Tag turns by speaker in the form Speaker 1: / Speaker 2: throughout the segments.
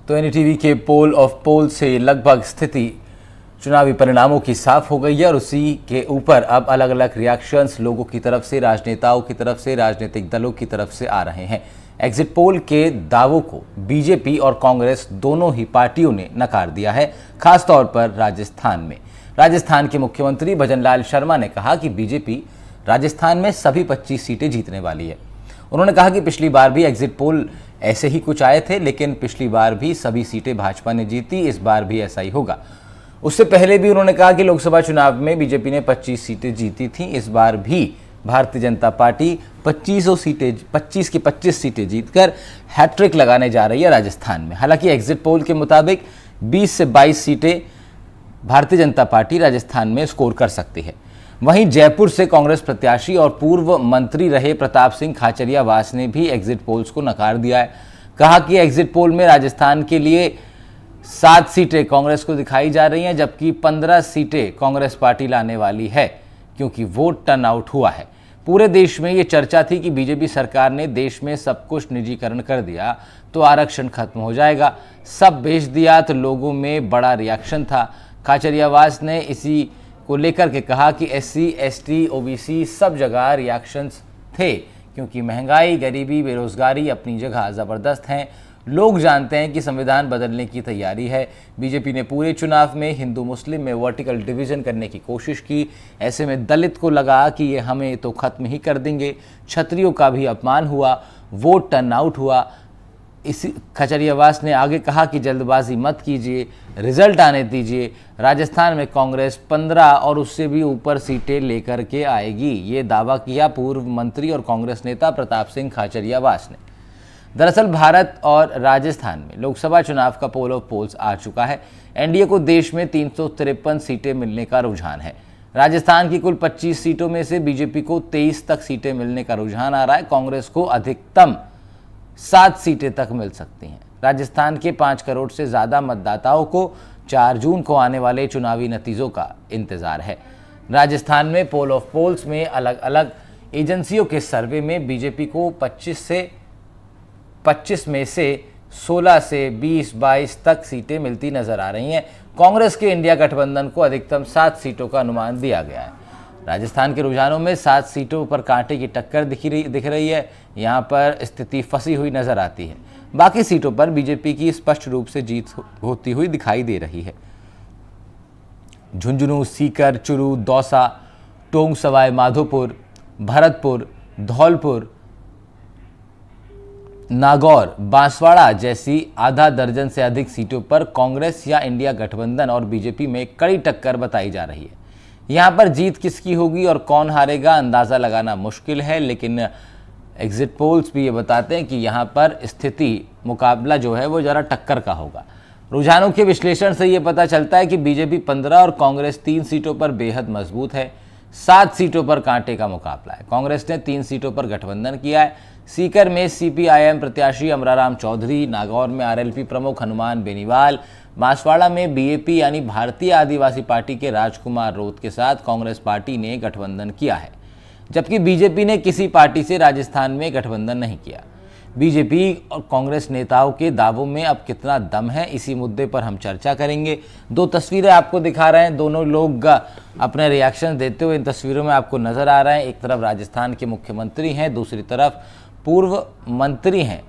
Speaker 1: तो एनडीटीवी के पोल ऑफ पोल से लगभग स्थिति चुनावी परिणामों की साफ हो गई है और उसी के ऊपर अब अलग अलग रिएक्शंस लोगों की तरफ से, राजनेताओं की तरफ से, राजनीतिक दलों की तरफ से आ रहे हैं। एग्जिट पोल के दावों को बीजेपी और कांग्रेस दोनों ही पार्टियों ने नकार दिया है, खासतौर पर राजस्थान में। राजस्थान के मुख्यमंत्री भजनलाल शर्मा ने कहा कि बीजेपी राजस्थान में सभी 25 सीटें जीतने वाली है। उन्होंने कहा कि पिछली बार भी एग्जिट पोल ऐसे ही कुछ आए थे, लेकिन पिछली बार भी सभी सीटें भाजपा ने जीती, इस बार भी ऐसा ही होगा। उससे पहले भी उन्होंने कहा कि लोकसभा चुनाव में बीजेपी ने 25 सीटें जीती थीं, इस बार भी भारतीय जनता पार्टी 25 की 25 सीटें जीतकर हैट्रिक लगाने जा रही है राजस्थान में। हालांकि एग्जिट पोल के मुताबिक 20 से 22 सीटें भारतीय जनता पार्टी राजस्थान में स्कोर कर सकती है। वहीं जयपुर से कांग्रेस प्रत्याशी और पूर्व मंत्री रहे प्रताप सिंह खाचरियावास ने भी एग्जिट पोल्स को नकार दिया है। कहा कि एग्जिट पोल में राजस्थान के लिए 7 सीटें कांग्रेस को दिखाई जा रही हैं, जबकि 15 सीटें कांग्रेस पार्टी लाने वाली है, क्योंकि वोट टर्न आउट हुआ है। पूरे देश में ये चर्चा थी कि बीजेपी सरकार ने देश में सब कुछ निजीकरण कर दिया तो आरक्षण खत्म हो जाएगा, सब बेच दिया तो लोगों में बड़ा रिएक्शन था। खाचरियावास ने इसी को लेकर के कहा कि SC, ST, OBC सब जगह रिएक्शंस थे, क्योंकि महंगाई, गरीबी, बेरोजगारी अपनी जगह ज़बरदस्त हैं। लोग जानते हैं कि संविधान बदलने की तैयारी है। बीजेपी ने पूरे चुनाव में हिंदू मुस्लिम में वर्टिकल डिवीजन करने की कोशिश की। ऐसे में दलित को लगा कि ये हमें तो खत्म ही कर देंगे। क्षत्रियों का भी अपमान हुआ, वोट टर्न आउट हुआ। इसी खाचरियावास ने आगे कहा कि जल्दबाजी मत कीजिए, रिजल्ट आने दीजिए। राजस्थान में कांग्रेस 15 और उससे भी ऊपर सीटें लेकर के आएगी, ये दावा किया पूर्व मंत्री और कांग्रेस नेता प्रताप सिंह खाचरियावास ने। दरअसल भारत और राजस्थान में लोकसभा चुनाव का पोल ऑफ पोल्स आ चुका है। एनडीए को देश में 353 सीटें मिलने का रुझान है। राजस्थान की कुल 25 सीटों में से बीजेपी को 23 तक सीटें मिलने का रुझान आ रहा है। कांग्रेस को अधिकतम 7 सीटें तक मिल सकती हैं। राजस्थान के 5 करोड़ से ज़्यादा मतदाताओं को 4 जून को आने वाले चुनावी नतीजों का इंतजार है। राजस्थान में पोल ऑफ पोल्स में अलग अलग एजेंसियों के सर्वे में बीजेपी को 25 में से 16 से 20-22 तक सीटें मिलती नजर आ रही हैं। कांग्रेस के इंडिया गठबंधन को अधिकतम 7 सीटों का अनुमान दिया गया है। राजस्थान के रुझानों में 7 सीटों पर कांटे की टक्कर दिख रही है। यहाँ पर स्थिति फंसी हुई नजर आती है। बाकी सीटों पर बीजेपी की स्पष्ट रूप से जीत होती हुई दिखाई दे रही है। झुंझुनू, सीकर, चुरू, दौसा, टोंक, सवाई माधोपुर, भरतपुर, धौलपुर, नागौर, बांसवाड़ा जैसी आधा दर्जन से अधिक सीटों पर कांग्रेस या इंडिया गठबंधन और बीजेपी में कड़ी टक्कर बताई जा रही है। यहाँ पर जीत किसकी होगी और कौन हारेगा अंदाज़ा लगाना मुश्किल है, लेकिन एग्जिट पोल्स भी ये बताते हैं कि यहाँ पर स्थिति, मुकाबला जो है वो ज़रा टक्कर का होगा। रुझानों के विश्लेषण से ये पता चलता है कि बीजेपी 15 और कांग्रेस 3 सीटों पर बेहद मजबूत है। 7 सीटों पर कांटे का मुकाबला है। कांग्रेस ने 3 सीटों पर गठबंधन किया है। सीकर में CPIM प्रत्याशी अमराराम चौधरी, नागौर में RLP प्रमुख हनुमान बेनीवाल, बांसवाड़ा में BAP यानी भारतीय आदिवासी पार्टी के राजकुमार रोत के साथ कांग्रेस पार्टी ने गठबंधन किया है, जबकि बीजेपी ने किसी पार्टी से राजस्थान में गठबंधन नहीं किया। बीजेपी और कांग्रेस नेताओं के दावों में अब कितना दम है, इसी मुद्दे पर हम चर्चा करेंगे। 2 तस्वीरें आपको दिखा रहे हैं, दोनों लोग अपने रिएक्शन देते हुए इन तस्वीरों में आपको नजर आ रहे हैं। एक तरफ राजस्थान के मुख्यमंत्री हैं, दूसरी तरफ पूर्व मंत्री हैं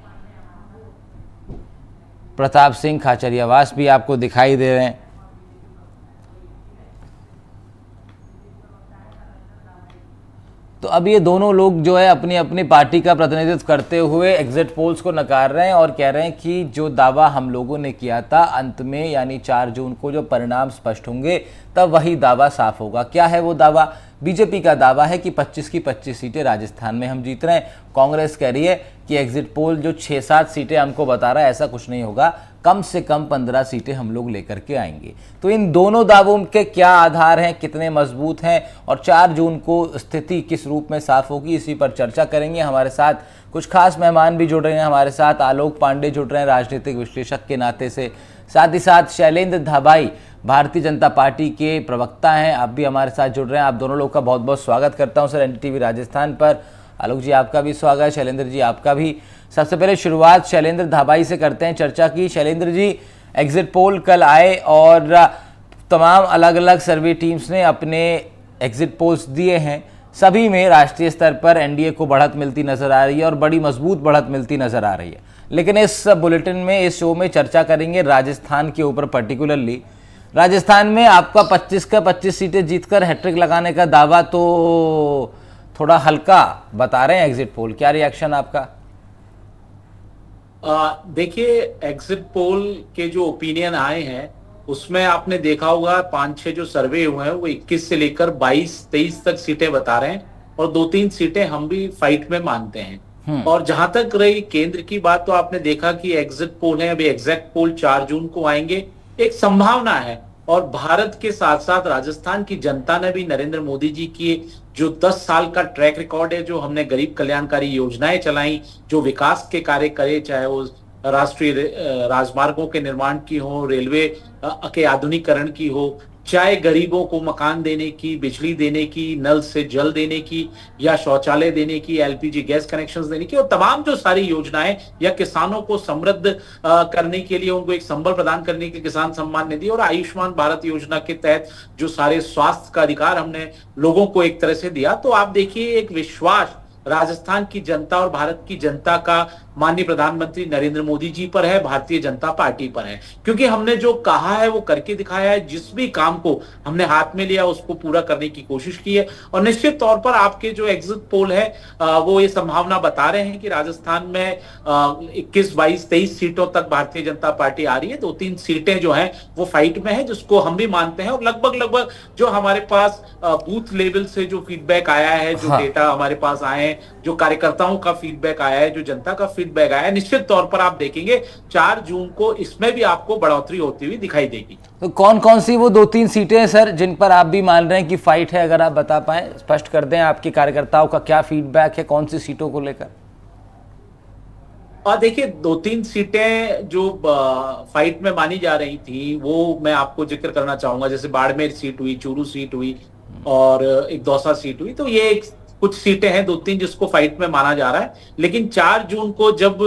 Speaker 1: प्रताप सिंह खाचरियावास भी आपको दिखाई दे रहे हैं। तो अब ये दोनों लोग जो है अपनी अपनी पार्टी का प्रतिनिधित्व करते हुए एग्जिट पोल्स को नकार रहे हैं और कह रहे हैं कि जो दावा हम लोगों ने किया था अंत में, यानी 4 जून को जो परिणाम स्पष्ट होंगे तब वही दावा साफ होगा। क्या है वो दावा? बीजेपी का दावा है कि 25 की 25 सीटें राजस्थान में हम जीत रहे हैं। कांग्रेस कह रही है कि एग्जिट पोल जो 6-7 सीटें हमको बता रहा है ऐसा कुछ नहीं होगा, कम से कम 15 सीटें हम लोग लेकर के आएंगे। तो इन दोनों दावों के क्या आधार हैं, कितने मजबूत हैं और 4 जून को स्थिति किस रूप में साफ होगी, इसी पर चर्चा करेंगे। हमारे साथ कुछ खास मेहमान भी जुड़ रहे हैं। हमारे साथ आलोक पांडे जुड़ रहे हैं राजनीतिक विश्लेषक के नाते से, साथ ही साथ शैलेंद्र धाबाई भारतीय जनता पार्टी के प्रवक्ता हैं, आप भी हमारे साथ जुड़ रहे हैं। आप दोनों लोग का बहुत बहुत स्वागत करता हूं सर एनडीटीवी राजस्थान पर। आलोक जी आपका भी स्वागत है, शैलेंद्र जी आपका भी। सबसे पहले शुरुआत शैलेंद्र धाबाई से करते हैं चर्चा की। शैलेंद्र जी, एग्जिट पोल कल आए और तमाम अलग अलग सर्वे टीम्स ने अपने एग्जिट पोल्स दिए हैं। सभी में राष्ट्रीय स्तर पर एनडीए को बढ़त मिलती नजर आ रही है और बड़ी मजबूत बढ़त मिलती नजर आ रही है। लेकिन इस बुलेटिन में, इस शो में चर्चा करेंगे राजस्थान के ऊपर पर्टिकुलरली। राजस्थान में आपका 25 का 25 सीटें जीतकर हैट्रिक लगाने का दावा तो थोड़ा हल्का बता रहे हैं एग्जिट पोल। क्या रिएक्शन आपका?
Speaker 2: देखिए, एग्जिट पोल के जो ओपिनियन आए हैं उसमें आपने देखा होगा 5-6 जो सर्वे हुए हैं वो 21 से लेकर 22-23 तक सीटें बता रहे हैं और 2-3 सीटें हम भी फाइट में मानते हैं। और जहां तक रही केंद्र की बात, तो आपने देखा कि एग्जिट पोल है, अभी एग्जैक्ट पोल 4 जून को आएंगे। एक संभावना है, और भारत के साथ साथ राजस्थान की जनता ने भी नरेंद्र मोदी जी की जो 10 साल का ट्रैक रिकॉर्ड है, जो हमने गरीब कल्याणकारी योजनाएं चलाई, जो विकास के कार्य करे, चाहे वो राष्ट्रीय राजमार्गों के निर्माण की हो, रेलवे के आधुनिकीकरण की हो, चाहे गरीबों को मकान देने की, बिजली देने की, नल से जल देने की, या शौचालय देने की, एलपीजी गैस कनेक्शंस देने की, और तमाम जो सारी योजनाएं, या किसानों को समृद्ध करने के लिए, उनको एक संबल प्रदान करने के किसान सम्मान निधि और आयुष्मान भारत योजना के तहत जो सारे स्वास्थ्य का अधिकार हमने लोगों को एक तरह से दिया। तो आप देखिए, एक विश्वास राजस्थान की जनता और भारत की जनता का माननीय प्रधानमंत्री नरेंद्र मोदी जी पर है, भारतीय जनता पार्टी पर है, क्योंकि हमने जो कहा है वो करके दिखाया है। जिस भी काम को हमने हाथ में लिया उसको पूरा करने की कोशिश की है। और निश्चित तौर पर आपके जो एग्जिट पोल है वो ये संभावना बता रहे हैं कि राजस्थान में 21, 22, 23 सीटों तक भारतीय जनता पार्टी आ रही है। 2-3 सीटें जो हैं वो फाइट में है, जिसको हम भी मानते हैं। और लगभग जो हमारे पास बूथ लेवल से जो फीडबैक आया है, जो डेटा हमारे पास आए हैं, जो कार्यकर्ताओं का फीडबैक आया है, जो जनता का फीडबैक आया है, निश्चित तौर पर आप देखेंगे 4 जून को इसमें भी आपको बढ़ोतरी होती हुई दिखाई देगी।
Speaker 1: तो कौन कौन सी वो 2-3 सीटें हैं सर जिन पर आप भी मान रहे हैं कि फाइट है? अगर आप बता पाएं, स्पष्ट कर दें, आपके कार्यकर्ताओं का क्या फीडबैक है कौन सी सीटों को लेकर?
Speaker 2: और देखिए, 2-3 सीटें जो फाइट में मानी जा रही थी वो मैं आपको जिक्र करना चाहूंगा। जैसे बाड़मेर सीट हुई, चूरू सीट हुई और एक दौसा सीट हुई। तो ये कुछ सीटें हैं 2-3 जिसको फाइट में माना जा रहा है। लेकिन 4 जून को जब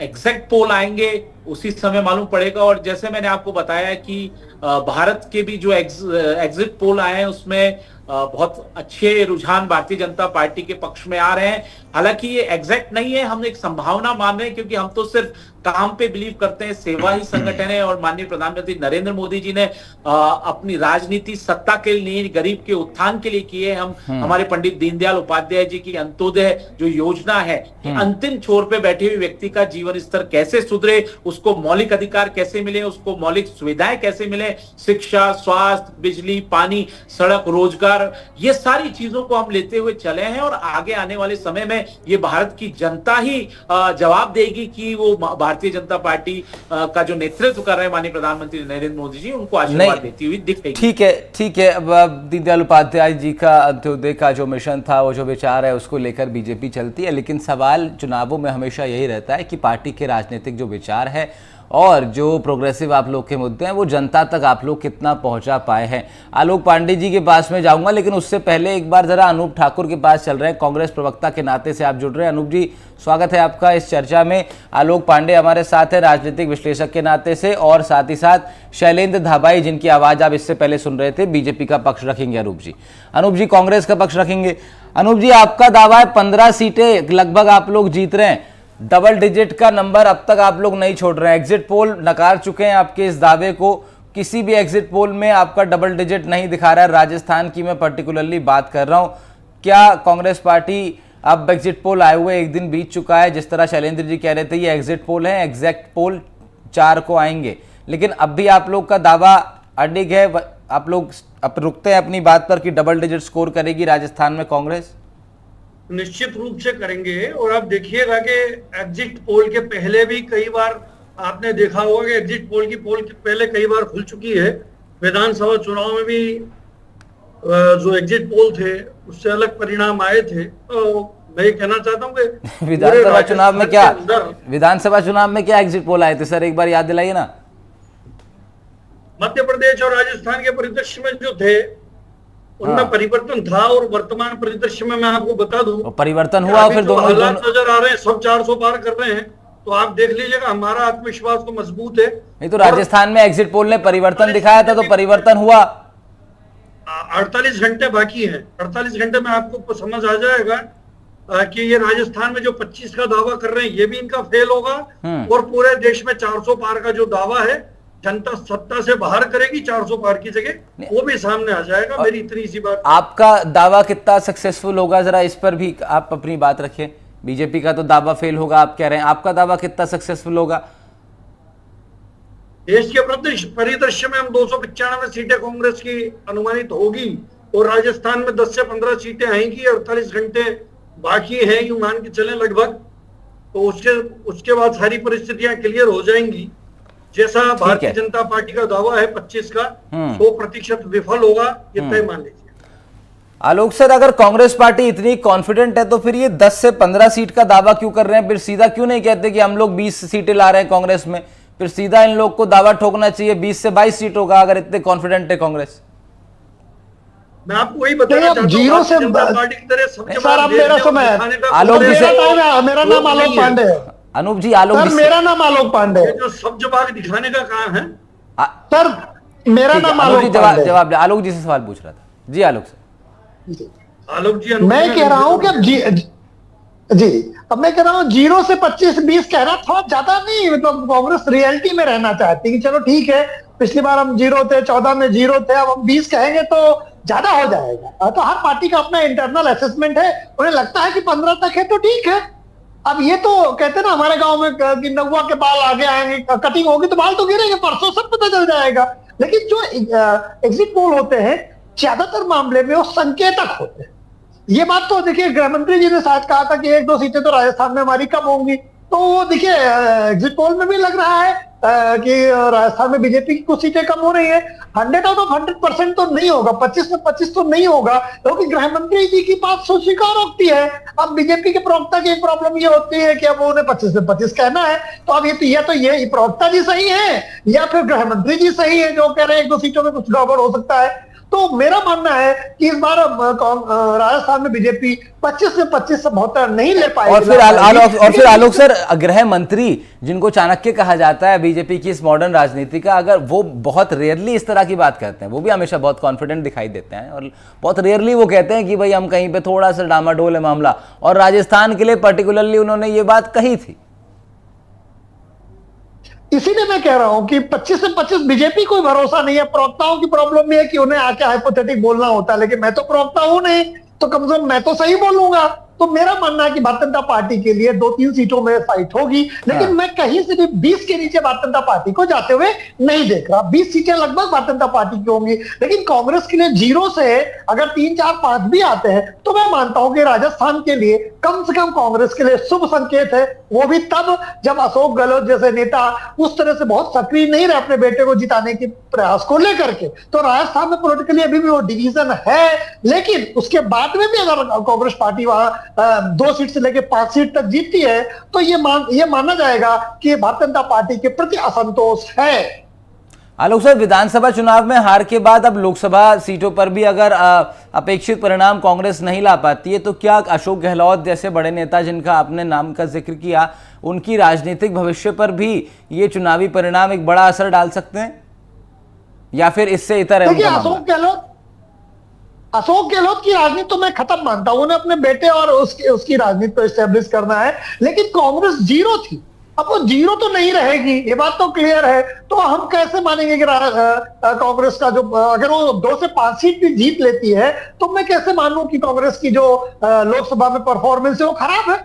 Speaker 2: एग्जैक्ट पोल आएंगे उसी समय मालूम पड़ेगा। और जैसे मैंने आपको बताया कि भारत के भी जो एग्जिट पोल आए हैं उसमें बहुत अच्छे रुझान भारतीय जनता पार्टी के पक्ष में आ रहे हैं। हालांकि ये एग्जैक्ट नहीं है, हम एक संभावना मान रहे हैं, क्योंकि हम तो सिर्फ काम पे बिलीव करते हैं, सेवा ही संगठन है। और माननीय प्रधानमंत्री नरेंद्र मोदी जी ने अपनी राजनीति सत्ता के लिए, गरीब के उत्थान के लिए की है। हम हमारे पंडित दीनदयाल उपाध्याय जी की अंत्योदय जो योजना है कि अंतिम छोर पे बैठे हुए व्यक्ति का जीवन स्तर कैसे सुधरे, उसको मौलिक अधिकार कैसे मिले, उसको मौलिक सुविधाएं कैसे मिले, शिक्षा, स्वास्थ्य, बिजली, पानी, सड़क, रोजगार, ये सारी चीजों को हम लेते हुए चले हैं। और आगे आने वाले समय में ये भारत की जनता ही जवाब देगी कि वो भारतीय जनता पार्टी का जो नेतृत्व कर रहे हैं माननीय प्रधानमंत्री नरेंद्र मोदी जी, उनको आशीर्वाद देती हुई दिखेगी।
Speaker 1: ठीक है। अब दीनदयाल उपाध्याय जी का अंत्योदय का जो मिशन था, वो जो विचार है, उसको लेकर बीजेपी चलती है। लेकिन सवाल चुनावों में हमेशा यही रहता है कि पार्टी के राजनीतिक जो विचार है और जो प्रोग्रेसिव आप लोग के मुद्दे हैं वो जनता तक आप लोग कितना पहुंचा पाए हैं। आलोक पांडे जी के पास में जाऊंगा, लेकिन उससे पहले एक बार जरा अनूप ठाकुर के पास चल रहे हैं। कांग्रेस प्रवक्ता के नाते से आप जुड़ रहे हैं। अनूप जी, स्वागत है आपका इस चर्चा में। आलोक पांडे हमारे साथ है राजनीतिक विश्लेषक के नाते से, और साथ ही साथ शैलेंद्र धाबाई, जिनकी आवाज आप इससे पहले सुन रहे थे, बीजेपी का पक्ष रखेंगे। अनूप जी कांग्रेस का पक्ष रखेंगे। अनूप जी, आपका दावा है 15 सीटें लगभग आप लोग जीत रहे हैं, डबल डिजिट का नंबर अब तक आप लोग नहीं छोड़ रहे हैं। एग्जिट पोल नकार चुके हैं आपके इस दावे को। किसी भी एग्जिट पोल में आपका डबल डिजिट नहीं दिखा रहा है। राजस्थान की मैं पर्टिकुलरली बात कर रहा हूं। क्या कांग्रेस पार्टी, अब एग्जिट पोल आए हुए एक दिन बीत चुका है, जिस तरह शैलेंद्र जी कह रहे थे ये एग्जिट पोल है, एग्जैक्ट पोल 4 को आएंगे, लेकिन अब भी आप लोग का दावा अडिग है, आप लोग अब रुकते हैं अपनी बात पर कि डबल डिजिट स्कोर करेगी राजस्थान में कांग्रेस?
Speaker 3: निश्चित रूप से करेंगे। और आप देखिएगा कि एग्जिट पोल के पहले भी कई बार आपने देखा होगा कि एग्जिट पोल की पहले कई बार खुल चुकी है। विधानसभा चुनाव में भी जो एग्जिट पोल थे उससे अलग परिणाम आए थे। तो मैं ये कहना चाहता हूँ कि
Speaker 1: विधानसभा चुनाव में क्या एग्जिट पोल आए थे सर, एक बार याद दिलाइए ना।
Speaker 3: मध्य प्रदेश और राजस्थान के परिदृश्य में जो थे उनमें परिवर्तन था, और वर्तमान परिदृश्य में मैं आपको बता दूं,
Speaker 1: और परिवर्तन
Speaker 3: कि
Speaker 1: हुआ,
Speaker 3: अभी
Speaker 1: फिर
Speaker 3: जो
Speaker 1: दोनों
Speaker 3: हालात नजर आ रहे हैं, सब 400 पार कर रहे हैं, तो आप देख लीजिएगा, हमारा आत्मविश्वास तो मजबूत है।
Speaker 1: नहीं तो राजस्थान में एग्जिट पोल ने परिवर्तन दिखाया था, तो परिवर्तन हुआ।
Speaker 3: 48 घंटे बाकी हैं, 48 घंटे में आपको समझ आ जाएगा कि ये राजस्थान में जो 25 का दावा कर रहे हैं, ये भी इनका फेल होगा, और पूरे देश में 400 पार का जो दावा है, जनता सत्ता से बाहर करेगी 400 पार की जगह, वो भी सामने आ जाएगा। मेरी इतनी सी बात।
Speaker 1: आपका दावा कितना सक्सेसफुल होगा, जरा इस पर भी आप अपनी बात रखिए। बीजेपी का तो दावा फेल होगा आप कह रहे हैं, आपका दावा कितना सक्सेसफुल होगा?
Speaker 3: देश के परिदृश्य में हम 295 सीटें कांग्रेस की अनुमानित होगी, और राजस्थान में 10 से 15 सीटें आएंगी। 48 घंटे बाकी है, यूं मान के चलें लगभग, तो उसके बाद सारी परिस्थितियां क्लियर हो जाएंगी। जैसा भारतीय जनता पार्टी का दावा है 25 का, 100% विफल होगा, ये तय मान लीजिए।
Speaker 1: आलोक सर, अगर कांग्रेस पार्टी इतनी कॉन्फिडेंट है तो फिर ये 10 से 15 सीट का दावा क्यों कर रहे हैं? फिर सीधा क्यों नहीं कहते कि हम लोग 20 सीटें ला रहे हैं कांग्रेस में? फिर सीधा इन लोग को दावा ठोकना चाहिए 20 से 22 सीट होगा, अगर इतने कॉन्फिडेंट है कांग्रेस।
Speaker 3: मैं आपको वही बताना चाहता हूं,
Speaker 4: जीरो से
Speaker 3: पार्टी की तरह सबके
Speaker 4: सर, अब मेरा समय
Speaker 1: आलोक जी से,
Speaker 4: मेरा नाम आलोक पांडे है।
Speaker 1: अनूप जी, आलोक जी,
Speaker 4: मेरा नाम आलोक पांडे है।
Speaker 3: जो सब जवाब दिखाने का काम है
Speaker 4: सर, मेरा नाम आलोक पांडे।
Speaker 1: जवाब दे। आलोक जी से सवाल पूछ रहा था जी। आलोक सर,
Speaker 3: आलोक जी,
Speaker 4: मैं कह रहा हूं कि अब मैं कह रहा हूं 0 से 25-20 कहना थोड़ा ज्यादा नहीं, मतलब कांग्रेस रियलिटी में रहना चाहती है कि चलो ठीक है, पिछली बार हम 0 थे, 14 में 0 थे, अब हम 20 कहेंगे तो ज्यादा हो जाएगा। तो हर पार्टी का अपना इंटरनल असेसमेंट है, उन्हें लगता है कि 15 तक है तो ठीक है। अब ये तो कहते हैं ना हमारे गांव में कि नौवा के बाल आगे आएंगे, कटिंग होगी तो बाल तो गिरेंगे, परसों सब पता चल जाएगा। लेकिन जो एग्जिट पोल होते हैं ज्यादातर मामले में वो संकेतक होते हैं। ये बात तो देखिए, गृह मंत्री जी ने शायद कहा था कि 1-2 सीटें तो राजस्थान में हमारी कम होंगी, तो वो देखिए एग्जिट पोल में भी लग रहा है कि राजस्थान में बीजेपी की कुछ सीटें कम हो रही है। 100 आउट ऑफ 100% तो नहीं होगा, 25 में 25 तो नहीं होगा, क्योंकि गृह मंत्री जी की बात स्वीकार होती है। अब बीजेपी के प्रवक्ता की प्रॉब्लम ये होती है कि अब उन्हें 25 में 25 कहना है, तो अब ये प्रवक्ता जी सही है या फिर गृह मंत्री जी सही है जो कह रहे हैं 1-2 सीटों में कुछ गड़बड़ हो सकता है। तो मेरा मानना है कि इस बार राजस्थान में बीजेपी 25 से 25 से 72 नहीं ले पाएगी।
Speaker 1: और फिर आलोक सर, गृह मंत्री जिनको चाणक्य कहा जाता है बीजेपी की इस मॉडर्न राजनीति का, अगर वो बहुत रेयरली इस तरह की बात करते हैं, वो भी हमेशा बहुत कॉन्फिडेंट दिखाई देते हैं, और बहुत रेयरली वो कहते हैं कि भाई हम कहीं पे थोड़ा सा डामाडोल है मामला, और राजस्थान के लिए पर्टिकुलरली उन्होंने ये बात कही थी।
Speaker 4: इसीलिए मैं कह रहा हूं कि 25 से 25 बीजेपी कोई भरोसा नहीं है। प्रवक्ताओं की प्रॉब्लम ये है कि उन्हें आके हाइपोथेटिक बोलना होता है, लेकिन मैं तो प्रवक्ता हूं नहीं, तो कम से कम मैं तो सही बोलूंगा। तो मेरा मानना है कि भारतीय जनता पार्टी के लिए 2-3 सीटों में फाइट होगी, लेकिन मैं कहीं से भी 20 के नीचे भारतीय जनता पार्टी को जाते हुए नहीं देख रहा। 20 सीटें लगभग भारतीय जनता पार्टी की होंगी, लेकिन कांग्रेस के लिए 0 से अगर 3, 4, 5 भी आते हैं तो मैं मानता हूं कि राजस्थान के लिए कम से कम कांग्रेस के लिए शुभ संकेत है। वो भी तब जब अशोक गहलोत जैसे नेता उस तरह से बहुत सक्रिय नहीं रहे अपने बेटे को जिताने के प्रयास को लेकर के। तो राजस्थान में पॉलिटिकली अभी भी वो डिवीजन है, लेकिन उसके बाद में भी अगर कांग्रेस पार्टी वहां 2 सीट से लेकर 5 सीट तक जीतती है तो ये माना जाएगा कि भारतीय जनता पार्टी के प्रति असंतोष है।
Speaker 1: आलोक सर, विधानसभा चुनाव में हार के बाद अब लोकसभा सीटों पर भी अगर अपेक्षित परिणाम कांग्रेस नहीं ला पाती है, तो क्या अशोक गहलोत जैसे बड़े नेता जिनका आपने नाम का जिक्र किया, उनकी राजनीतिक भविष्य पर भी ये चुनावी परिणाम एक बड़ा असर डाल सकते हैं, या फिर इससे इतर है?
Speaker 4: देखिए, अशोक गहलोत की राजनीति तो मैं खत्म मानता हूं, उन्हें अपने बेटे और उसकी राजनीति को एस्टेब्लिश करना है, लेकिन कांग्रेस 0 थी, अब वो 0 तो नहीं रहेगी, ये बात तो क्लियर है। तो हम कैसे मानेंगे कि कांग्रेस का जो अगर वो 2 से 5 सीट भी जीत लेती है, तो मैं कैसे मानूं कि कांग्रेस की जो लोकसभा में परफॉर्मेंस है वो खराब है।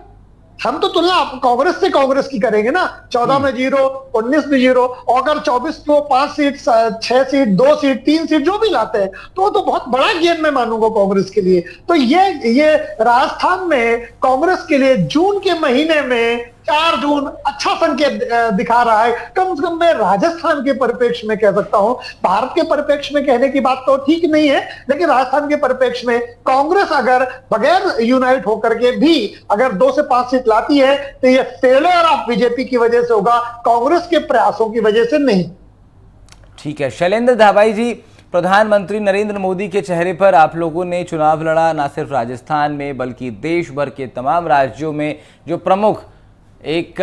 Speaker 4: हम तो तुलना कांग्रेस की करेंगे ना, 14 में 0, 19 में 0, और अगर 24 को 5 सीट, 6 सीट, 2 सीट, 3 सीट जो भी लाते हैं तो बहुत बड़ा गेम मैं मानूंगा कांग्रेस के लिए। तो ये राजस्थान में कांग्रेस के लिए जून के महीने में 4 जून अच्छा संकेत दिखा रहा है। कम से कम मैं राजस्थान के परिप्रेक्ष्य में कह सकता हूं, भारत के परिप्रेक्ष्य में कहने की बात तो ठीक नहीं है, लेकिन राजस्थान के परिप्रेक्ष्य में कांग्रेस अगर बगैर यूनाइट होकर के भी अगर 2 से 5 सीट लाती है तो ये फेलियर ऑफ बीजेपी की वजह से होगा, कांग्रेस के प्रयासों की वजह से नहीं।
Speaker 1: ठीक है शैलेंद्र धाबाई जी, प्रधानमंत्री नरेंद्र मोदी के चेहरे पर आप लोगों ने चुनाव लड़ा, ना सिर्फ राजस्थान में बल्कि देश भर के तमाम राज्यों में। जो प्रमुख एक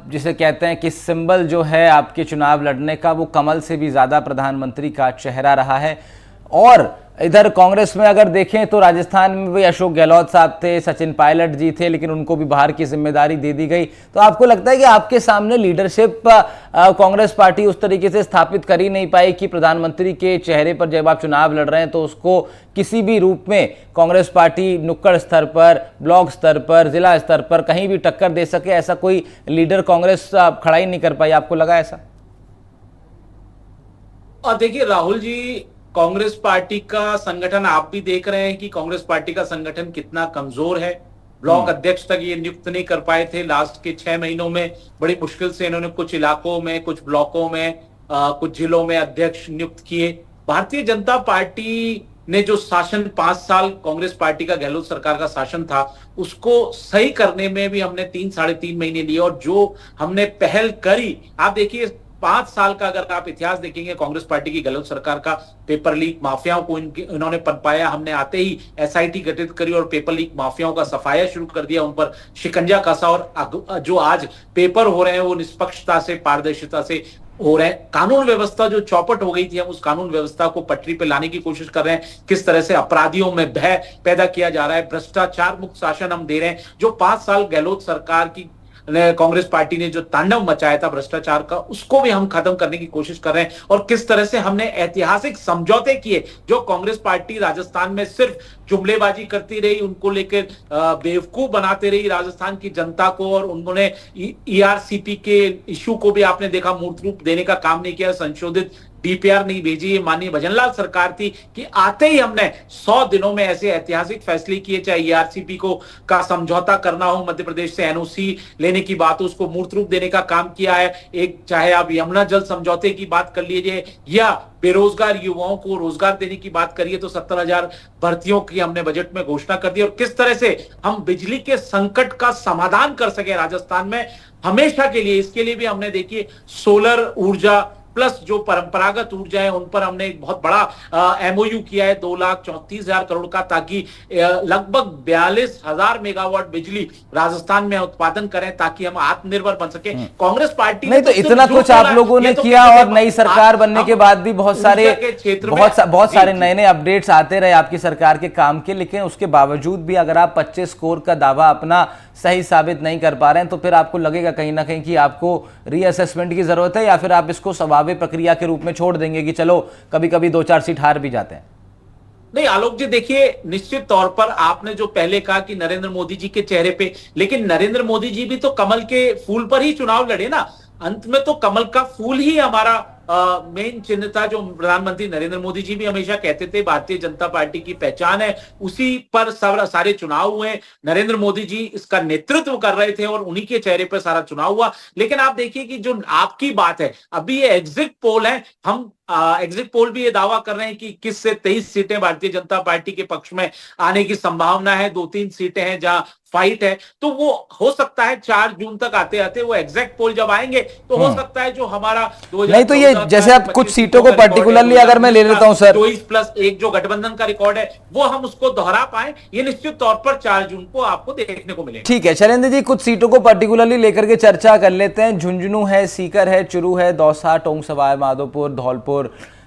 Speaker 1: जिसे कहते हैं कि सिंबल जो है आपके चुनाव लड़ने का, वो कमल से भी ज़्यादा प्रधानमंत्री का चेहरा रहा है। और इधर कांग्रेस में अगर देखें तो राजस्थान में भी अशोक गहलोत साहब थे, सचिन पायलट जी थे, लेकिन उनको भी बाहर की जिम्मेदारी दे दी गई। तो आपको लगता है कि आपके सामने लीडरशिप कांग्रेस पार्टी उस तरीके से स्थापित कर ही नहीं पाई कि प्रधानमंत्री के चेहरे पर जब आप चुनाव लड़ रहे हैं तो उसको किसी भी रूप में कांग्रेस पार्टी नुक्कड़ स्तर पर, ब्लॉक स्तर पर, जिला स्तर पर कहीं भी टक्कर दे सके, ऐसा कोई लीडर कांग्रेस खड़ा ही नहीं कर पाई? आपको लगा ऐसा?
Speaker 2: और देखिए राहुल जी, कांग्रेस पार्टी का संगठन आप भी देख रहे हैं कि कांग्रेस पार्टी का संगठन कितना कमजोर है। ब्लॉक अध्यक्ष तक ये नियुक्त नहीं कर पाए थे। लास्ट के 6 महीनों में बड़ी मुश्किल से इन्होंने कुछ इलाकों में, कुछ ब्लॉकों में, कुछ जिलों में अध्यक्ष नियुक्त किए। भारतीय जनता पार्टी ने जो शासन 5 साल कांग्रेस पार्टी का, गहलोत सरकार का शासन था, उसको सही करने में भी हमने 3-3.5 महीने लिए। और जो हमने पहल करी, आप देखिए 5 साल का अगर आप इतिहास देखेंगे कांग्रेस पार्टी की, गहलोत सरकार का, पेपर लीक माफियाओं को इन्होंने पनपाया। हमने आते ही एसआईटी गठित करी और पेपर लीक माफियाओं का सफाया शुरू कर दिया, उन पर शिकंजा कसा। और जो आज पेपर हो रहे हैं वो निष्पक्षता से, पारदर्शिता से हो रहे हैं। कानून व्यवस्था जो चौपट हो गई थी, हम उस कानून व्यवस्था को पटरी पे लाने की कोशिश कर रहे हैं। किस तरह से अपराधियों में भय पैदा किया जा रहा है, भ्रष्टाचार मुक्त शासन हम दे रहे हैं। जो 5 साल गहलोत सरकार की, कांग्रेस पार्टी ने जो तांडव मचाया था भ्रष्टाचार का, उसको भी हम खत्म करने की कोशिश कर रहे हैं। और किस तरह से हमने ऐतिहासिक समझौते किए। जो कांग्रेस पार्टी राजस्थान में सिर्फ जुमलेबाजी करती रही, उनको लेकर बेवकूफ बनाते रही राजस्थान की जनता को, और उन्होंने ईआरसीपी के इश्यू को भी आपने देखा मूर्त रूप देने का काम नहीं किया। संशोधित डीपीआर नहीं भेजी। ये माननीय भजनलाल सरकार थी कि आते ही हमने 100 दिनों में ऐसे ऐतिहासिक फैसले किए, चाहे ईआरसीपी को का समझौता करना हो, मध्य प्रदेश से एनओसी लेने की बात हो, उसको मूर्त रूप देने का काम किया है। एक चाहे आप यमुना जल समझौते की बात कर लीजिए, या बेरोजगार युवाओं को रोजगार देने की बात करिए, तो 70,000 भर्तियों की हमने बजट में घोषणा कर दी। और किस तरह से हम बिजली के संकट का समाधान कर सके राजस्थान में हमेशा के लिए, इसके लिए भी हमने देखिए सोलर ऊर्जा प्लस जो परंपरागत ऊर्जा है उन पर हमने एक बहुत बड़ा एमओयू किया है 2,34,000 करोड़ का, ताकि लगभग 42,000 मेगावाट बिजली राजस्थान में उत्पादन करें, ताकि हम आत्मनिर्भर बन सके। कांग्रेस पार्टी
Speaker 1: नहीं तो इतना कुछ आप लोगों ने किया, और नई सरकार बनने के बाद भी बहुत सारे नए अपडेट्स आते रहे आपकी सरकार के काम के, लेकिन उसके बावजूद भी अगर आप 25 स्कोर का दावा अपना सही साबित नहीं कर पा रहे हैं, तो फिर आपको लगेगा कहीं ना कहीं कि आपको रीअसेसमेंट की जरूरत है, या फिर आप इसको स्वाभाविक प्रक्रिया के रूप में छोड़ देंगे कि चलो कभी कभी 2-4 सीट हार भी जाते हैं?
Speaker 2: नहीं आलोक जी, देखिए निश्चित तौर पर आपने जो पहले कहा कि नरेंद्र मोदी जी के चेहरे पे, लेकिन नरेंद्र मोदी जी भी तो कमल के फूल पर ही चुनाव लड़े ना। अंत में तो कमल का फूल ही हमारा मेन चिन्ह था, जो प्रधानमंत्री नरेंद्र मोदी जी भी हमेशा कहते थे भारतीय जनता पार्टी की पहचान है। उसी पर सारे चुनाव हुए, नरेंद्र मोदी जी इसका नेतृत्व कर रहे थे और उन्हीं के चेहरे पर सारा चुनाव हुआ। लेकिन आप देखिए कि जो आपकी बात है, अभी ये एग्जिट पोल है, हम एग्जिट पोल भी ये दावा कर रहे हैं कि 21 से 23 सीटें भारतीय जनता पार्टी के पक्ष में आने की संभावना है। 2-3 सीटें हैं जहां फाइट है, तो वो हो सकता है 4 जून तक आते आते वो एग्जैक्ट पोल जब आएंगे तो हो सकता है जो हमारा
Speaker 1: नहीं तो ये जैसे आप कुछ सीटों को पर्टिकुलरली अगर मैं ले लेता हूं सर,
Speaker 2: 24+1 जो गठबंधन का रिकॉर्ड है वो हम उसको दोहरा पाए, ये निश्चित तौर पर 4 जून को आपको देखने को मिलेगा।
Speaker 1: ठीक है शैलेंद्र जी, कुछ सीटों को पर्टिकुलरली लेकर के चर्चा कर लेते हैं। झुंझुनू है, सीकर है, चुरू है, दौसा, टोंक सवाई माधोपुर, धौलपुर,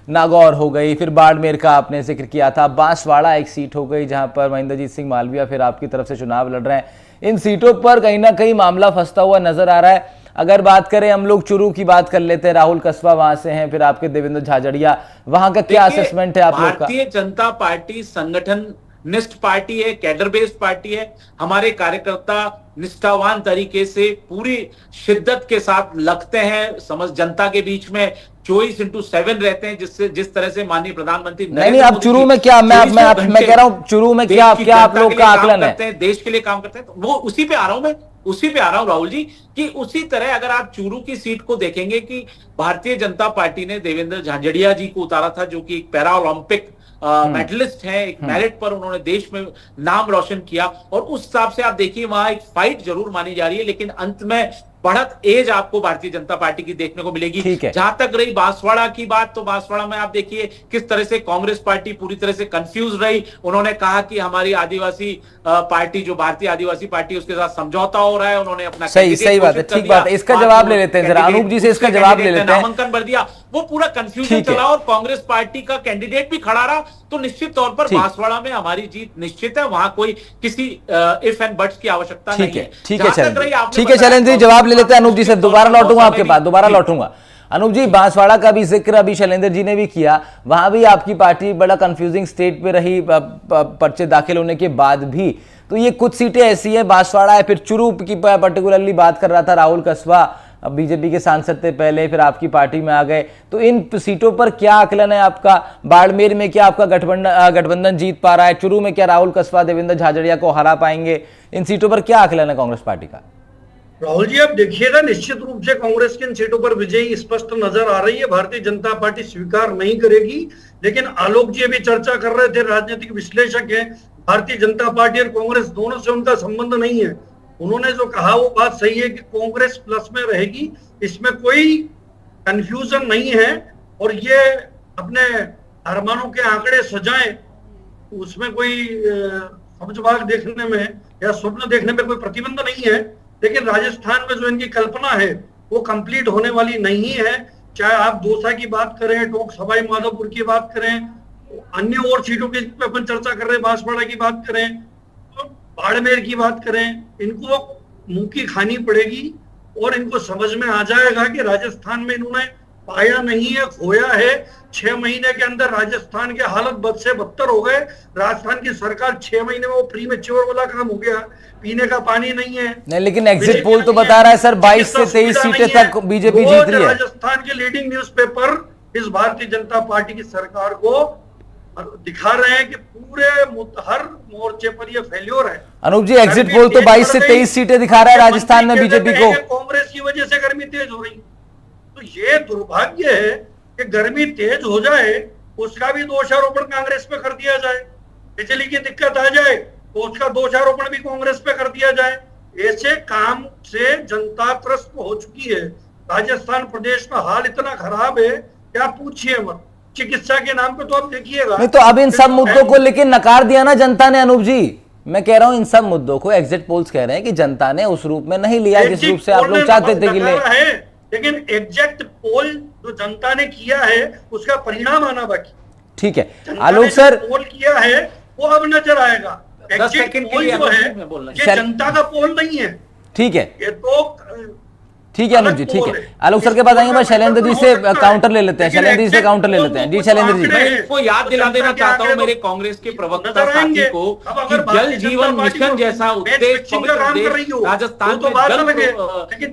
Speaker 1: नागौर हो गई, फिर बाड़मेर का आपने जिक्र किया था, बांसवाड़ा एक सीट हो गई जहां पर महेंद्रजीत सिंह मालविया फिर आपकी तरफ से चुनाव लड़ रहे हैं। इन सीटों पर कहीं ना कहीं मामला फंसता हुआ नजर आ रहा है। अगर बात करें हम लोग चुरू की बात कर लेते हैं, राहुल कस्बा वहां से हैं, फिर आपके देवेंद्र झाझड़िया, वहां का क्या असेसमेंट है आप लोग का?
Speaker 2: भारतीय जनता पार्टी संगठन निष्ठ पार्टी है, कैडर बेस्ड पार्टी है। हमारे कार्यकर्ता निष्ठावान तरीके से पूरी शिद्दत के साथ लगते हैं, समझ जनता के बीच में 24/7 रहते हैं, जिससे जिस तरह से माननीय प्रधानमंत्री
Speaker 1: नहीं आप चुरू में क्या मैं कह रहा हूं चुरू में क्या आप लोग का आकलन है?
Speaker 2: देश के लिए काम करते हैं, तो वो उसी पे आ रहा हूं मैं, उसी पे आ रहा हूं राहुल जी, कि उसी तरह अगर आप चुरू की सीट को देखेंगे कि भारतीय जनता पार्टी ने देवेंद्र झाझड़िया जी को उतारा था, जो कि एक पैरा ओलंपिक मेडलिस्ट हैं, एक मेरिट पर उन्होंने देश में नाम रोशन किया, और उस हिसाब से आप देखिए वहां एक फाइट जरूर मानी जा रही है, लेकिन अंत में बढ़त एज आपको भारतीय जनता पार्टी की देखने को मिलेगी।
Speaker 1: ठीक है।
Speaker 2: जहां तक रही बांसवाड़ा की बात, तो बांसवाड़ा में आप देखिए किस तरह से कांग्रेस पार्टी पूरी तरह से कंफ्यूज रही। उन्होंने कहा कि हमारी आदिवासी पार्टी जो भारतीय आदिवासी पार्टी उसके साथ समझौता हो रहा है। उन्होंने अपना
Speaker 1: सही बात है, ठीक बात है। इसका जवाब ले लेते हैं जरा, अनूप जी से इसका जवाब ले लेते हैं।
Speaker 2: नामांकन भर दिया, वो पूरा कंफ्यूजन चला और कांग्रेस पार्टी का कैंडिडेट भी खड़ा रहा। तो निश्चित तौर पर बांसवाड़ा में हमारी जीत निश्चित है, वहां कोई किसी इफ एंड बट्स की आवश्यकता नहीं है।
Speaker 1: ठीक है शैलेंद्र जी, जवाब ले लेते हैं अनूप जी से। दोबारा लौटूंगा आपके पास, दोबारा लौटूंगा। अनूप जी, बांसवाड़ा का भी जिक्र अभी शैलेंद्र जी ने भी किया, वहां भी आपकी पार्टी बड़ा कंफ्यूजिंग स्टेट पे रही पर्चे दाखिल होने के बाद भी। तो ये कुछ सीटें ऐसी है, बांसवाड़ा है, फिर चुरू की पर्टिकुलरली बात कर रहा था राहुल कसवा, अब बीजेपी के सांसद थे पहले, फिर आपकी पार्टी में आ गए। तो इन सीटों पर क्या आकलन है आपका? बाड़मेर में क्या आपका गठबंधन जीत पा रहा है? चुरू में क्या राहुल कसवा देवेंद्र झाझड़िया को हरा पाएंगे? इन सीटों पर क्या आकलन है कांग्रेस पार्टी का?
Speaker 3: राहुल जी, आप देखिएगा, निश्चित रूप से कांग्रेस की इन सीटों पर विजयी स्पष्ट नजर आ रही है। भारतीय जनता पार्टी स्वीकार नहीं करेगी। लेकिन आलोक जी अभी चर्चा कर रहे थे, राजनीतिक विश्लेषक हैं, भारतीय जनता पार्टी और कांग्रेस दोनों से उनका संबंध नहीं है। उन्होंने जो कहा वो बात सही है कि कांग्रेस प्लस में रहेगी, इसमें कोई कंफ्यूजन नहीं है। और ये अपने अरमानों के आंकड़े सजाएं, उसमें कोई समझबाग देखने में या स्वप्न देखने में कोई प्रतिबंध नहीं है। लेकिन राजस्थान में जो इनकी कल्पना है वो कंप्लीट होने वाली नहीं है। चाहे आप दौसा की बात करें, टोंक सवाई माधोपुर की बात करें, अन्य और सीटों की अपन चर्चा कर रहे हैं, बांसवाड़ा की बात करें, तो बाड़मेर की बात करें, इनको मुंह की खानी पड़ेगी और इनको समझ में आ जाएगा कि राजस्थान में इन्होंने पाया नहीं है, खोया है। 6 महीने के अंदर राजस्थान के हालत बद से बदतर हो गए। राजस्थान की सरकार 6 महीने में वो प्री मैच्योर वाला काम हो गया, पीने का पानी नहीं है।
Speaker 1: नहीं, लेकिन एग्जिट पोल तो बता रहा है सर 22 से 23 सीटें तक बीजेपी जीत रही है।
Speaker 3: राजस्थान के लीडिंग न्यूज़पेपर इस भारतीय जनता पार्टी की सरकार को दिखा रहे हैं कि पूरे हर मोर्चे पर ये फेल्योर है।
Speaker 1: अनूप जी, एग्जिट पोल तो 22 से 23 सीटें दिखा रहा है राजस्थान में बीजेपी को।
Speaker 3: कांग्रेस की वजह से गर्मी तेज हो रही, तो ये दुर्भाग्य है कि गर्मी तेज हो जाए, उसका भी दोषारोपण कांग्रेस पे कर दिया जाए। बिजली की दिक्कत आ जाए तो उसका दोषारोपण भी कांग्रेस पे कर दिया जाए। ऐसे काम से जनता त्रस्त हो चुकी है। राजस्थान प्रदेश का हाल इतना खराब है क्या पूछिए मत। चिकित्सा के नाम पे तो आप देखिएगा।
Speaker 1: नहीं, तो अब इन सब मुद्दों को लेकिन नकार दिया ना जनता ने अनूप जी। मैं कह रहा हूं इन सब मुद्दों को एग्जिट पोल्स कह रहे हैं कि जनता ने उस रूप में नहीं लिया जिस रूप से आप लोग चाहते थे कि ले।
Speaker 3: लेकिन एग्जैक्ट पोल जो जनता ने किया है उसका परिणाम आना बाकी।
Speaker 1: ठीक है आलोक सर,
Speaker 3: पोल किया है वो अब नजर आएगा। एग्जिट पोल जो है ये जनता का पोल नहीं है।
Speaker 1: ठीक है,
Speaker 3: ये तो
Speaker 1: ठीक है अनूप जी, ठीक है। आलोक सर के पास आएंगे, मैं शैलेंद्र जी से काउंटर ले लेते हैं। शैलेंद्र जी से काउंटर ले लेते हैं। जी शैलेंद्र जी,
Speaker 2: मैं इसको याद दिला देना चाहता हूँ मेरे कांग्रेस के प्रवक्ता साथी को कि जल जीवन मिशन जैसा उद्देश्य राजस्थान में जल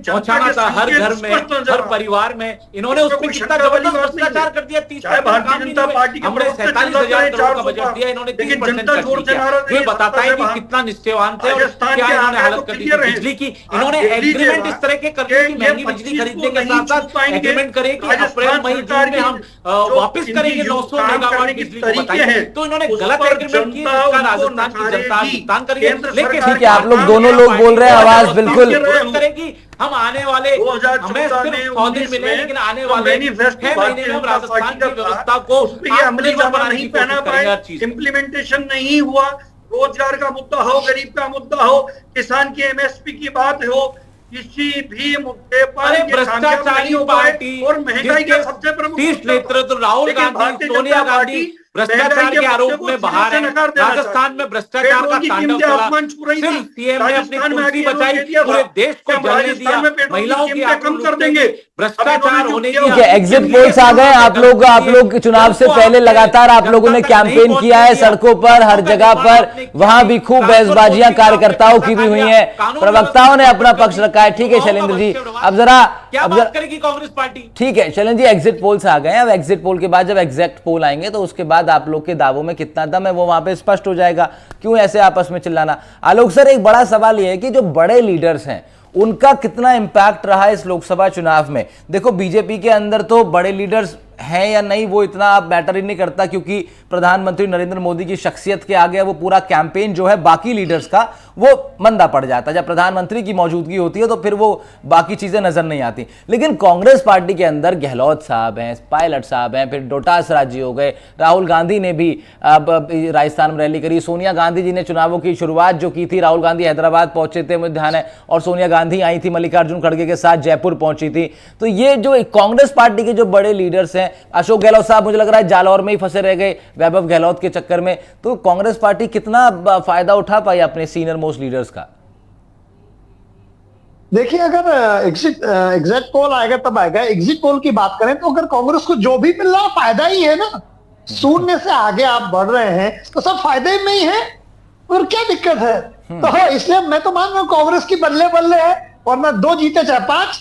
Speaker 2: पहुंचाना था हर घर में, हर परिवार में। इन्होंने उसमें कितना जबरदस्त भ्रष्टाचार कर दिया। 30% हमने 47,000 करोड़ का बजट दिया, इन्होंने 3% कर दिया। ये बताता है कि कितना निश्चयवान थे और क्या इन्होंने हालत कर दी बिजली की। इन्होंने एग्रीमेंट इस तरह के कर दिए, महंगी बिजली खरीदने के साथ साथ एग्रीमेंट करें कि अप्रैल मई जून में हम वापस करेंगे 900 मेगावाट बिजली को बताइए। तो इन्होंने गलत एग्रीमेंट किया, इसका राजस्थान की जनता भुगतान करेगी। लेकिन
Speaker 1: ठीक है, आप लोग दोनों लोग बोल रहे हैं, आवाज बिल्कुल
Speaker 2: करेगी। हम आने वाले हमें सिर्फ 100 दिन मिले, लेकिन आने वाले 6 महीने में हम राजस्थान की व्यवस्था को
Speaker 3: अमलीजामा नहीं पहना पाए, इम्प्लीमेंटेशन नहीं हुआ। रोजगार का मुद्दा हो, गरीब का मुद्दा हो, किसान की एमएसपी की बात हो, किसी भी मुद्दे पर
Speaker 2: भ्रष्टाचारी पार्टी
Speaker 3: और महंगाई का सबसे प्रमुख
Speaker 2: नेतृत्व राहुल गांधी, सोनिया गांधी भ्रष्टाचार के आरोप में बाहर है। राजस्थान में भ्रष्टाचार का तांडव चला। सिर्फ सीएम ने अपनी कुर्सी बचाई, पूरे देश को जलने दिया, महिलाओं की
Speaker 3: कम कर देंगे।
Speaker 2: भ्रष्टाचार होने
Speaker 1: की एग्जिट पोल्स आ गए। आप लोग चुनाव से पहले लगातार आप लोगों ने कैंपेन किया है सड़कों पर, हर जगह पर, वहां भी खूब बहसबाजियां कार्यकर्ताओं की भी हुई है, प्रवक्ताओं ने अपना पक्ष रखा है। ठीक है शैलेंद्र जी, अब जरा
Speaker 2: क्या बात करेगी कांग्रेस पार्टी?
Speaker 1: ठीक है शैलेंद्र जी, एग्जिट पोल्स आ गए। अब एग्जिट पोल के बाद जब एग्जैक्ट पोल आएंगे तो उसके बाद आप लोग के दावों में कितना दम है वो वहां पे स्पष्ट हो जाएगा। क्यों ऐसे आपस में चिल्लाना? आलोक सर, एक बड़ा सवाल यह है कि जो बड़े लीडर्स हैं उनका कितना इंपैक्ट रहा इस लोकसभा चुनाव में। देखो बीजेपी के अंदर तो बड़े लीडर्स हैं या नहीं वो इतना आप मैटर ही नहीं करता, क्योंकि प्रधानमंत्री नरेंद्र मोदी की शख्सियत के आगे वो पूरा कैंपेन जो है बाकी लीडर्स का वो मंदा पड़ जाता है। जब प्रधानमंत्री की मौजूदगी होती है तो फिर वो बाकी चीजें नजर नहीं आती। लेकिन कांग्रेस पार्टी के अंदर गहलोत साहब हैं, पायलट साहब हैं, फिर डोटास राजी हो गए, राहुल गांधी ने भी अब राजस्थान में रैली करी, सोनिया गांधी जी ने चुनावों की शुरुआत जो की थी, राहुल गांधी हैदराबाद पहुंचे थे मुझे ध्यान है, और सोनिया गांधी आई थी मल्लिकार्जुन खड़गे के साथ जयपुर पहुंची थी। तो ये जो कांग्रेस पार्टी के जो बड़े लीडर्स हैं, अशोक गहलोत साहब मुझे लग रहा है जालौर में ही फंसे रह गए वैभव गहलोत के चक्कर में। तो कांग्रेस पार्टी कितना फायदा उठा पाई अपने सीनियर मोस्ट लीडर्स का?
Speaker 4: देखिए, अगर एग्जिट पोल आएगा तब आएगा। एग्जिट पोल की बात करें तो अगर कांग्रेस को जो भी मिल रहा है फायदा ही है ना। शून्य से आगे आप बढ़ रहे हैं तो सब फायदे में ही है, और क्या दिक्कत है? तो इसलिए मैं तो मान रहा हूं कांग्रेस की बल्ले बल्ले है, वरना 2 जीते चाहे 5,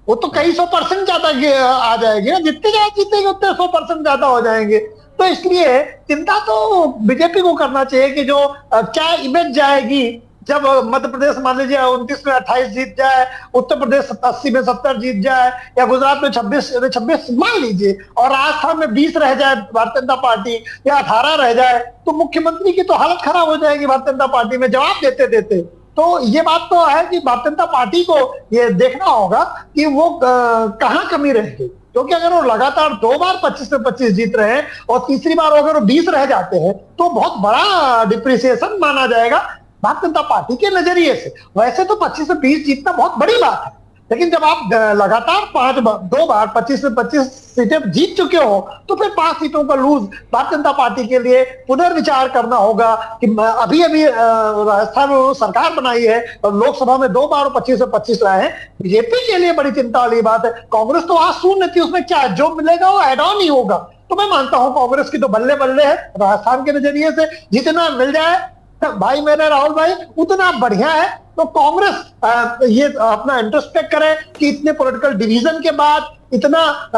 Speaker 4: वो तो कई 100% ज्यादा आ जाएंगे ना। जितने ज्यादा जीतेंगे उतने 100% ज्यादा हो जाएंगे। तो इसलिए चिंता तो बीजेपी को करना चाहिए कि जो क्या इमेज जाएगी जब मध्य प्रदेश मान लीजिए 29 में 28 जीत जाए, उत्तर प्रदेश 80 में 70 जीत जाए, या गुजरात में 26 मान लीजिए, और राजस्थान में 20 रह जाए भारतीय जनता पार्टी, या 18 रह जाए, तो मुख्यमंत्री की तो हालत खराब हो जाएगी भारतीय जनता पार्टी में जवाब देते देते। तो ये बात तो है कि भारतीय जनता पार्टी को ये देखना होगा कि वो कहाँ कमी रहेगी। क्योंकि अगर वो लगातार 2 बार 25 में 25 जीत रहे हैं और तीसरी बार अगर वो 20 रह जाते हैं तो बहुत बड़ा डिप्रिसिएशन माना जाएगा भारतीय जनता पार्टी के नजरिए से। वैसे तो 25 से 20 जीतना बहुत बड़ी बात है, लेकिन जब आप लगातार 2 बार 25 में 25 सीटें जीत चुके हो तो फिर 5 सीटों का लूज भारतीय जनता पार्टी के लिए पुनर्विचार करना होगा कि अभी अभी राजस्थान में सरकार बनाई है और लोकसभा में 2 बार 25 से 25 लाए हैं। बीजेपी के लिए बड़ी चिंता वाली बात है। कांग्रेस तो आज शून्य थी, उसमें क्या जो मिलेगा वो एड ऑन ही होगा। तो मैं मानता हूं कांग्रेस की तो बल्ले बल्ले है राजस्थान के नजरिए से, जितना मिल जाए भाई मेरे राहुल भाई उतना बढ़िया है। तो कांग्रेस ये अपना इंट्रोस्पेक्ट करे कि इतने पॉलिटिकल डिवीजन के बाद, इतना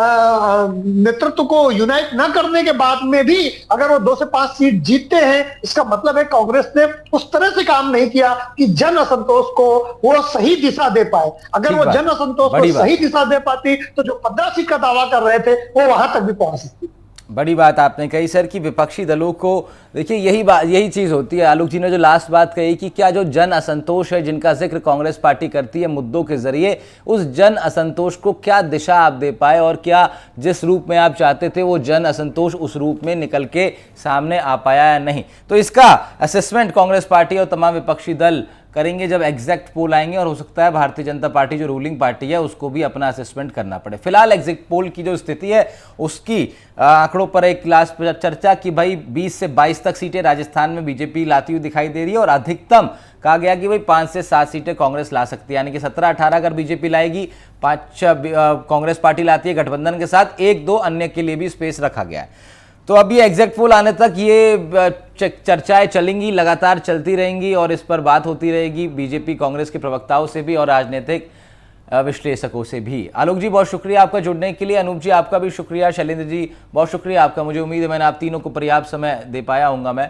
Speaker 4: नेतृत्व को यूनाइट न करने के बाद में भी अगर वो 2 से 5 सीट जीतते हैं, इसका मतलब है कांग्रेस ने उस तरह से काम नहीं किया कि जन असंतोष को वो सही दिशा दे पाए। अगर वो जन असंतोष को सही दिशा दे पाती तो जो 15 सीट का दावा कर रहे थे वो वहां तक भी पहुंच सकती।
Speaker 1: बड़ी बात आपने कही सर कि विपक्षी दलों को देखिए यही चीज होती है। आलोक जी ने जो लास्ट बात कही कि क्या जो जन असंतोष है जिनका जिक्र कांग्रेस पार्टी करती है मुद्दों के जरिए, उस जन असंतोष को क्या दिशा आप दे पाए, और क्या जिस रूप में आप चाहते थे वो जन असंतोष उस रूप में निकल के सामने आ पाया या नहीं। तो इसका असेसमेंट कांग्रेस पार्टी और तमाम विपक्षी दल करेंगे जब एग्जैक्ट पोल आएंगे, और हो सकता है भारतीय जनता पार्टी जो रूलिंग पार्टी है उसको भी अपना असेसमेंट करना पड़े। फिलहाल एग्जिट पोल की जो स्थिति है उसकी आंकड़ों पर एक लास्ट चर्चा कि भाई 20 से 22 तक सीटें राजस्थान में बीजेपी लाती हुई दिखाई दे रही है, और अधिकतम कहा गया कि भाई 5 से 7 सीटें कांग्रेस ला सकती है, यानी कि 17-18 अगर बीजेपी लाएगी, 5 कांग्रेस पार्टी लाती है गठबंधन के साथ, 1-2 अन्य के लिए भी स्पेस रखा गया है। तो अभी एग्जैक्ट पोल आने तक ये चर्चाएं चलेंगी, लगातार चलती रहेंगी, और इस पर बात होती रहेगी बीजेपी कांग्रेस के प्रवक्ताओं से भी और राजनीतिक विश्लेषकों से भी। आलोक जी बहुत शुक्रिया आपका जुड़ने के लिए, अनूप जी आपका भी शुक्रिया, शैलेंद्र जी बहुत शुक्रिया आपका। मुझे उम्मीद है मैंने आप तीनों को पर्याप्त समय दे पाया होऊंगा मैं।